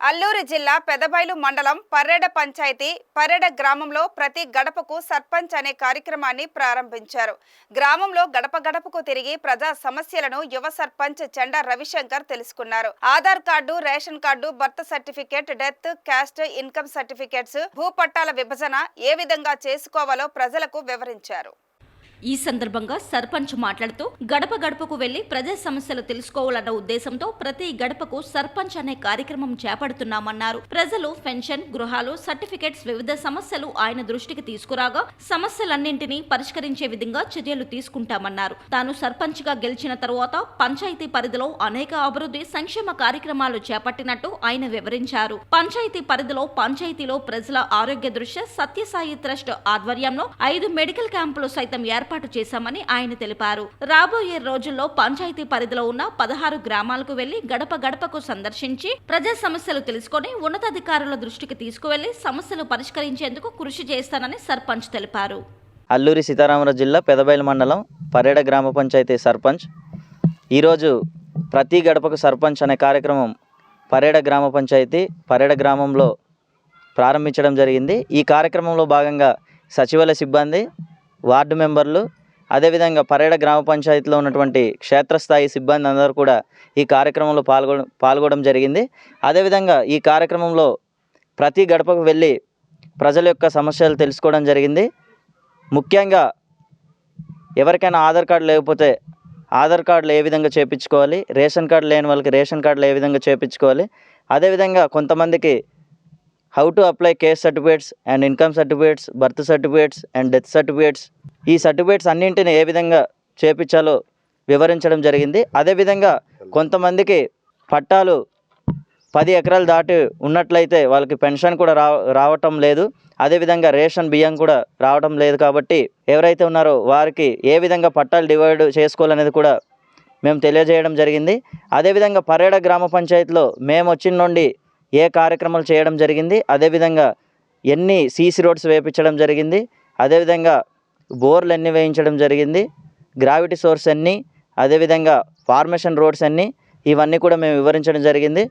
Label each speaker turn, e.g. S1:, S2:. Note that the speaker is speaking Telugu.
S1: అల్లూరు జిల్లా పెదబైలు మండలం పర్రెడ పంచాయతీ పర్రెడ గ్రామంలో ప్రతి గడపకు సర్పంచ్ అనే కార్యక్రమాన్ని ప్రారంభించారు. గ్రామంలో గడప గడపకు తిరిగి ప్రజా సమస్యలను యువ సర్పంచ్ చెండా రవిశంకర్ తెలుసుకున్నారు. Aadhaar card, ration card, birth certificate, death, caste, income certificates, భూపట్టాల విభజన ఏ విధంగా చేసుకోవాలో ప్రజలకు వివరించారు.
S2: ఈ సందర్భంగా సర్పంచ్ మాట్లాడుతూ గడప గడపకు వెళ్లి ప్రజా సమస్యలు తెలుసుకోవాలన్న ఉద్దేశంతో ప్రతి గడపకు సర్పంచ్ అనే కార్యక్రమం చేపడుతున్నామన్నారు. ప్రజలు పెన్షన్, గృహాలు, సర్టిఫికెట్స్ వివిధ సమస్యలు ఆయన దృష్టికి తీసుకురాగా సమస్యలన్నింటినీ పరిష్కరించే విధంగా చర్యలు తీసుకుంటామన్నారు. తాను సర్పంచ్ గా గెలిచిన తరువాత పంచాయతీ పరిధిలో అనేక అభివృద్ధి సంక్షేమ కార్యక్రమాలు చేపట్టినట్టు ఆయన వివరించారు. పంచాయతీ పరిధిలో పంచాయతీలో ప్రజల ఆరోగ్య దృష్ట్యా సత్యసాయి ట్రస్ట్ ఆధ్వర్యంలో 5 మెడికల్ క్యాంపులు సైతం ఏర్పాటు చేశామని ఆయన తెలిపారు. రాబోయే రోజుల్లో పంచాయతీ పరిధిలో ఉన్న 16 గ్రామాలకు వెళ్లి గడప గడపకు సందర్శించి ప్రజా సమస్యలు తెలుసుకుని ఉన్నతాధికారుల దృష్టికి తీసుకువెళ్లి సమస్యలు పరిష్కరించేందుకు కృషి చేస్తానని సర్పంచ్ తెలిపారు.
S3: అల్లూరి సీతారామరాజు జిల్లా పెదబైలు మండలం పర్రెడ గ్రామ పంచాయతీ సర్పంచ్ ఈరోజు ప్రతి గడపకు సర్పంచ్ అనే కార్యక్రమం పర్రెడ గ్రామ పంచాయతీ పర్రెడ గ్రామంలో ప్రారంభించడం జరిగింది. ఈ కార్యక్రమంలో భాగంగా సచివాలయ సిబ్బంది, వార్డు మెంబర్లు, అదేవిధంగా పర్రెడ గ్రామ పంచాయతీలో ఉన్నటువంటి క్షేత్రస్థాయి సిబ్బంది అందరూ కూడా ఈ కార్యక్రమంలో పాల్గొనడం జరిగింది. అదేవిధంగా ఈ కార్యక్రమంలో ప్రతి గడపకు వెళ్ళి ప్రజల యొక్క సమస్యలు తెలుసుకోవడం జరిగింది. ముఖ్యంగా ఎవరికైనా ఆధార్ కార్డు లేకపోతే ఆధార్ కార్డులు ఏ విధంగా చేయించుకోవాలి, రేషన్ కార్డు లేని వాళ్ళకి రేషన్ కార్డులు ఏ విధంగా చేయించుకోవాలి, అదేవిధంగా కొంతమందికి how to apply case certificates and income certificates, birth certificates and death certificates, ఈ సర్టిఫికేట్స్ అన్నింటిని ఏ విధంగా చేపించాలో వివరించడం జరిగింది. అదేవిధంగా కొంతమందికి పట్టాలు 10 ఎకరాలు దాటి ఉన్నట్లయితే వాళ్ళకి పెన్షన్ కూడా రావటం లేదు, అదేవిధంగా రేషన్ బియ్యం కూడా రావటం లేదు. కాబట్టి ఎవరైతే ఉన్నారో వారికి ఏ విధంగా పట్టాలు డివైడ్ చేసుకోవాలనేది కూడా మేము తెలియజేయడం జరిగింది. అదేవిధంగా పర్రెడ గ్రామ పంచాయతీలో మేము వచ్చిన నుండి ఏ కార్యక్రమాలు చేయడం జరిగింది, అదేవిధంగా ఎన్ని సీసీ రోడ్స్ వేయించడం జరిగింది, అదేవిధంగా బోర్లు ఎన్ని వేయించడం జరిగింది, గ్రావిటీ సోర్స్ ఎన్ని, అదేవిధంగా ఫార్మేషన్ రోడ్స్ ఎన్ని, ఇవన్నీ కూడా మేము వివరించడం జరిగింది.